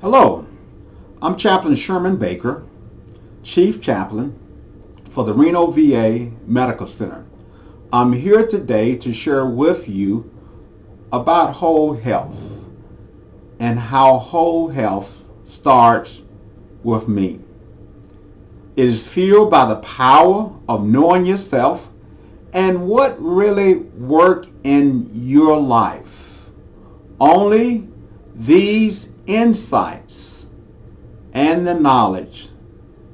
Hello, I'm Chaplain Sherman Baker, Chief Chaplain for the Reno VA Medical Center. I'm here today to share with you about whole health and how whole health starts with me. It is fueled by the power of knowing yourself and what really works in your life. Only these insights and the knowledge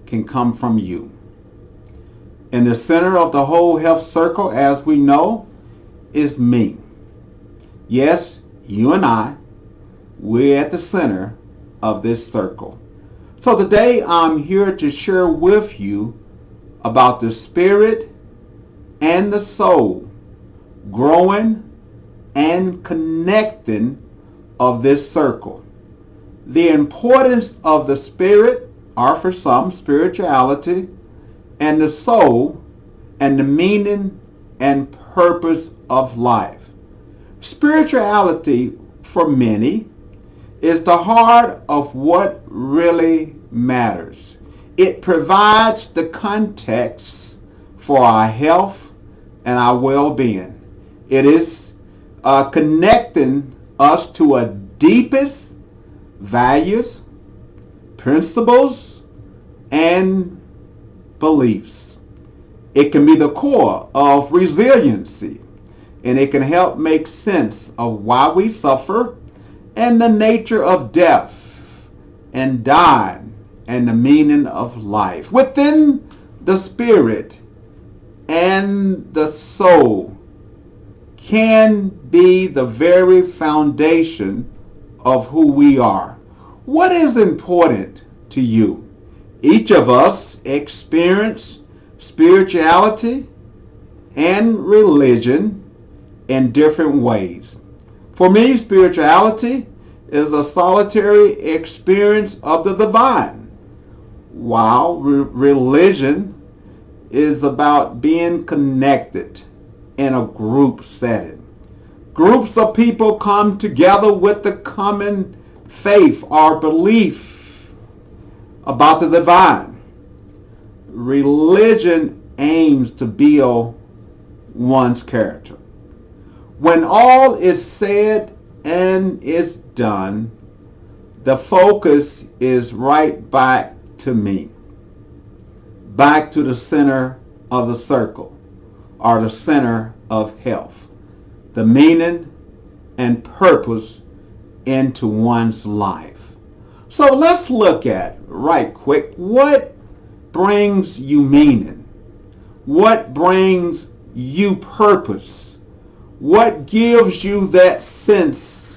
can come from you. In the center of the whole health circle, as we know, is me. Yes, you and I, we're at the center of this circle. So today I'm here to share with you about the spirit and the soul growing and connecting of this circle. The importance of the spirit are for some spirituality, and the soul and the meaning and purpose of life. Spirituality for many is the heart of what really matters. It provides the context for our health and our well-being. It is connecting us to a deepest values, principles, and beliefs. It can be the core of resiliency, and it can help make sense of why we suffer and the nature of death and dying and the meaning of life. Within the spirit and the soul can be the very foundation of who we are. What is important to you? Each of us experience spirituality and religion in different ways. For me, spirituality is a solitary experience of the divine, while religion is about being connected in a group setting. Groups of people come together with the common faith or belief about the divine. Religion aims to build one's character. When all is said and is done, the focus is right back to me, back to the center of the circle, or the center of health, the meaning and purpose into one's life. So let's look at, right quick, what brings you meaning? What brings you purpose? What gives you that sense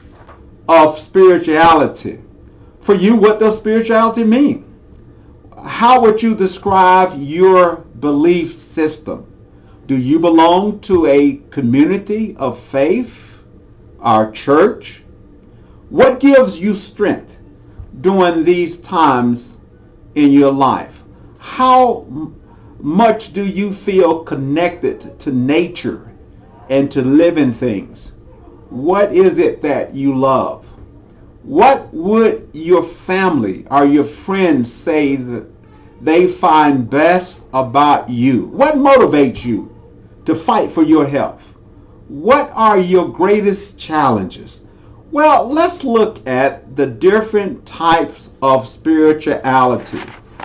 of spirituality? For you, what does spirituality mean? How would you describe your belief system? Do you belong to a community of faith, our church? What gives you strength during these times in your life? How much do you feel connected to nature and to living things? What is it that you love? What would your family or your friends say that they find best about you? What motivates you to fight for your health? What are your greatest challenges? Well, let's look at the different types of spirituality.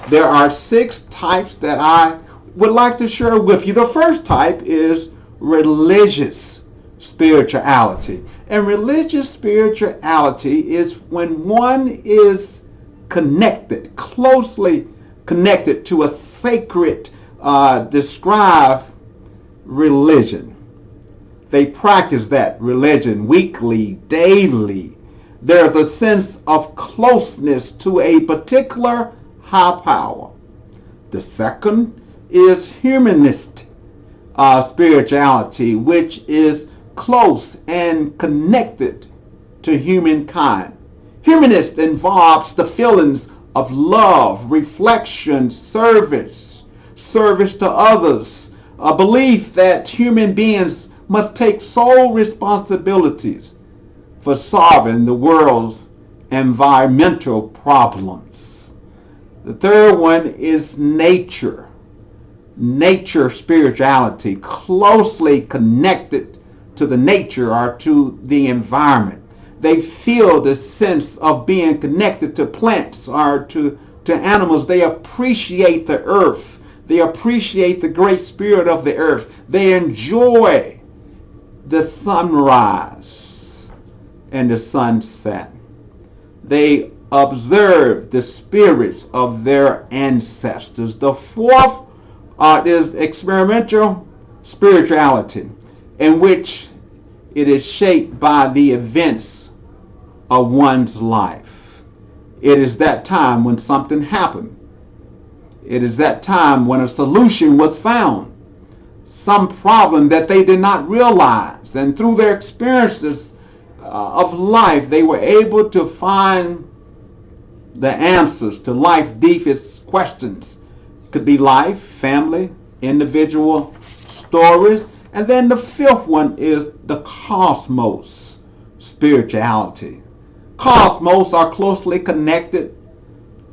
There are 6 types that I would like to share with you. The first type is religious spirituality. And religious spirituality is when one is connected, closely connected to a sacred, described religion. They practice that religion weekly, daily. There's a sense of closeness to a particular high power. The second is humanist spirituality, which is close and connected to humankind. Humanist involves the feelings of love, reflection, service to others, a belief that human beings must take sole responsibilities for solving the world's environmental problems. The third one is nature. Nature spirituality, closely connected to the nature or to the environment. They feel the sense of being connected to plants or to animals. They appreciate the earth. They appreciate the great spirit of the earth. They enjoy the sunrise and the sunset. They observe the spirits of their ancestors. The fourth is experiential spirituality, in which it is shaped by the events of one's life. It is that time when something happened. It is that time when a solution was found. Some problem that they did not realize. And through their experiences of life, they were able to find the answers to life's deepest questions. It could be life, family, individual stories. And then the fifth one is the cosmos spirituality. Cosmos are closely connected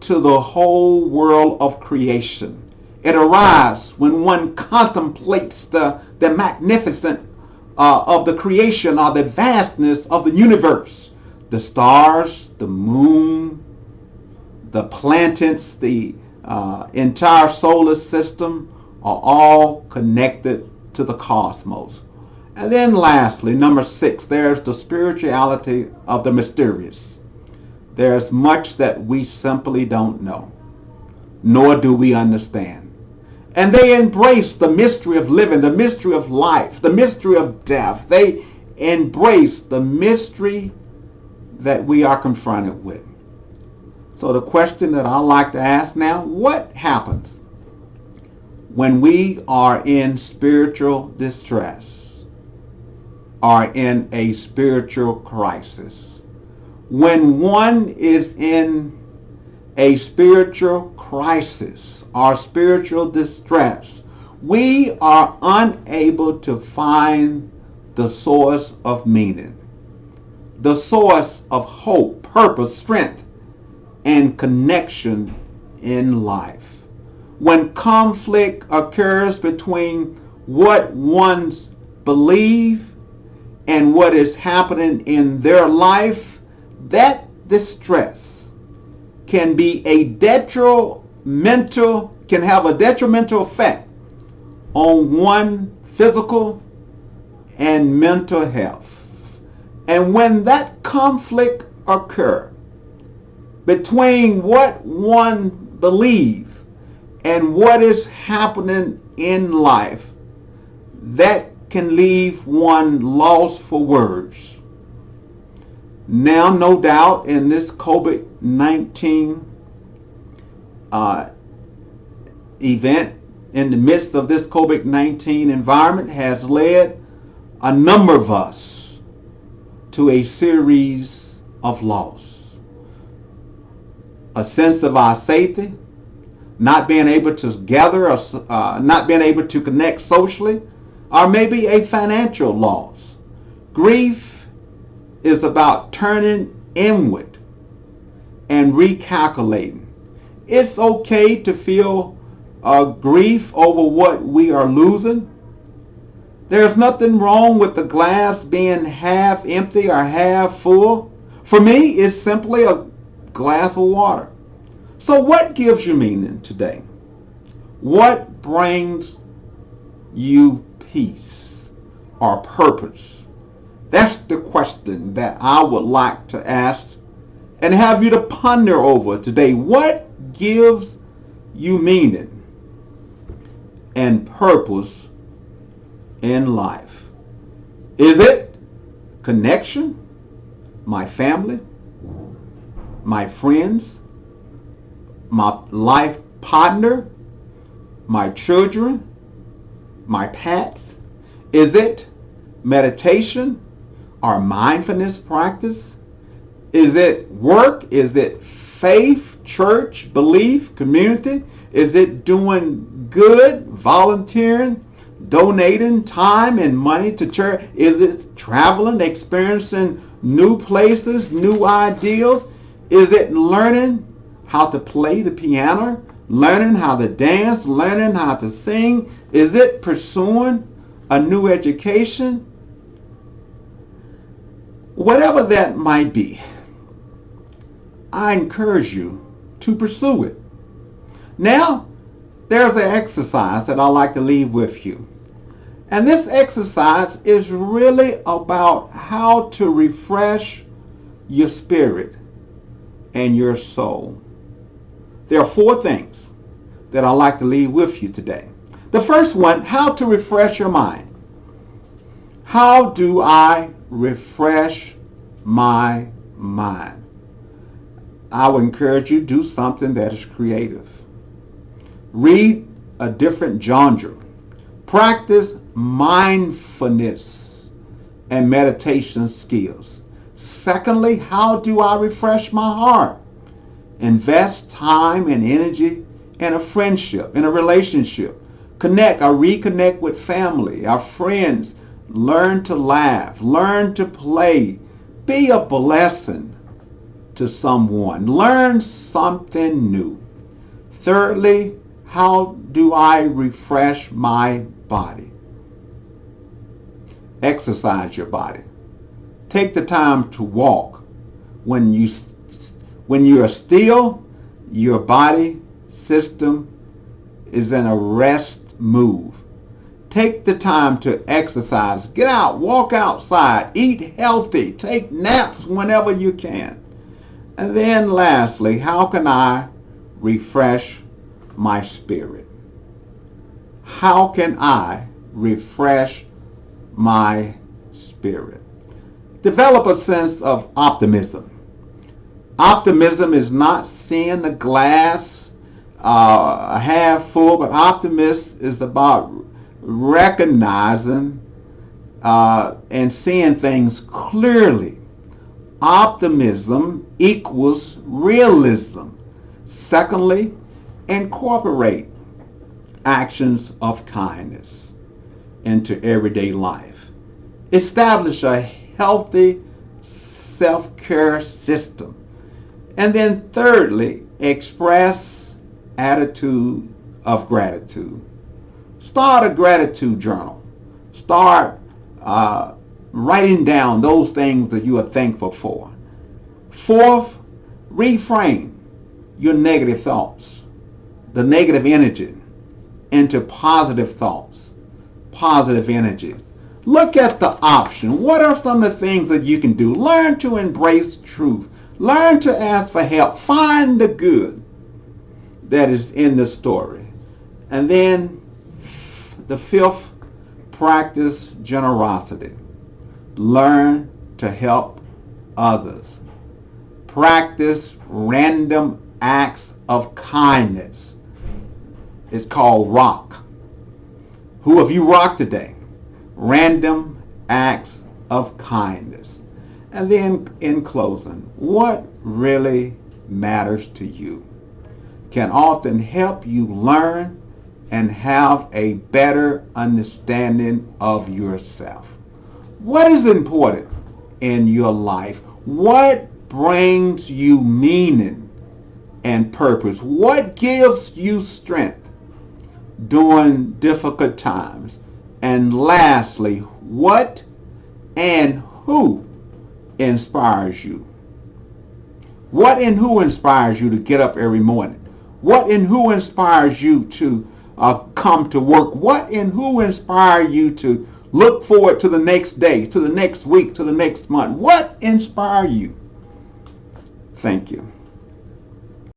to the whole world of creation. It arises when one contemplates the magnificence of the creation or the vastness of the universe. The stars, the moon, the planets, the entire solar system are all connected to the cosmos. And then lastly, number 6, there's the spirituality of the mysterious. There's much that we simply don't know, nor do we understand. And they embrace the mystery of living, the mystery of life, the mystery of death. They embrace the mystery that we are confronted with. So the question that I like to ask now, what happens when we are in spiritual distress or in a spiritual crisis? When one is in a spiritual crisis or spiritual distress, we are unable to find the source of meaning, the source of hope, purpose, strength, and connection in life. When conflict occurs between what one believes and what is happening in their life, that distress can be can have a detrimental effect on one physical and mental health. And when that conflict occurs between what one believes and what is happening in life, that can leave one lost for words. Now, no doubt, in this COVID-19 event, in the midst of this COVID-19 environment, has led a number of us to a series of loss. A sense of our safety, not being able to gather, not being able to connect socially, or maybe a financial loss. Grief is about turning inward and recalculating. It's okay to feel grief over what we are losing. There's nothing wrong with the glass being half empty or half full. For me, it's simply a glass of water. So what gives you meaning today? What brings you peace or purpose? That's the question that I would like to ask and have you to ponder over today. What gives you meaning and purpose in life? Is it connection? My family? My friends? My life partner? My children? My pets? Is it meditation or mindfulness practice? Is it work? Is it faith, church, belief, community? Is it doing good, volunteering, donating time and money to church? Is it traveling, experiencing new places, new ideals? Is it learning how to play the piano, learning how to dance, learning how to sing? Is it pursuing a new education? Whatever that might be, I encourage you to pursue it. Now, there's an exercise that I'd like to leave with you. And this exercise is really about how to refresh your spirit and your soul. There are 4 things that I'd like to leave with you today. The first one, how to refresh your mind. How do I refresh my mind? I would encourage you to do something that is creative. Read a different genre. Practice mindfulness and meditation skills. Secondly, how do I refresh my heart? Invest time and energy in a friendship, in a relationship. Connect or reconnect with family, our friends. Learn to laugh. Learn to play. Be a blessing to someone. Learn something new. Thirdly, how do I refresh my body? Exercise your body. Take the time to walk. When you are still, your body system is in a rest move. Take the time to exercise. Get out, walk outside, eat healthy, take naps whenever you can. And then lastly, how can I refresh my spirit? How can I refresh my spirit? Develop a sense of optimism. Optimism is not seeing the glass half full, but optimism is about recognizing and seeing things clearly. Optimism equals realism. Secondly, incorporate actions of kindness into everyday life. Establish a healthy self-care system. And then thirdly, express attitude of gratitude. Start a gratitude journal. Start writing down those things that you are thankful for. Fourth, reframe your negative thoughts, the negative energy, into positive thoughts, positive energies. Look at the option. What are some of the things that you can do? Learn to embrace truth. Learn to ask for help. Find the good that is in the story. And then the fifth, practice generosity. Learn to help others. Practice random acts of kindness. It's called ROCK. Who have you rocked today? Random acts of kindness. And then in closing, what really matters to you can often help you learn and have a better understanding of yourself. What is important in your life? What brings you meaning and purpose? What gives you strength during difficult times? And lastly, what and who inspires you? What and who inspires you to get up every morning? What and who inspires you to come to work? What and who inspires you to look forward to the next day, to the next week, to the next month? What inspires you? Thank you.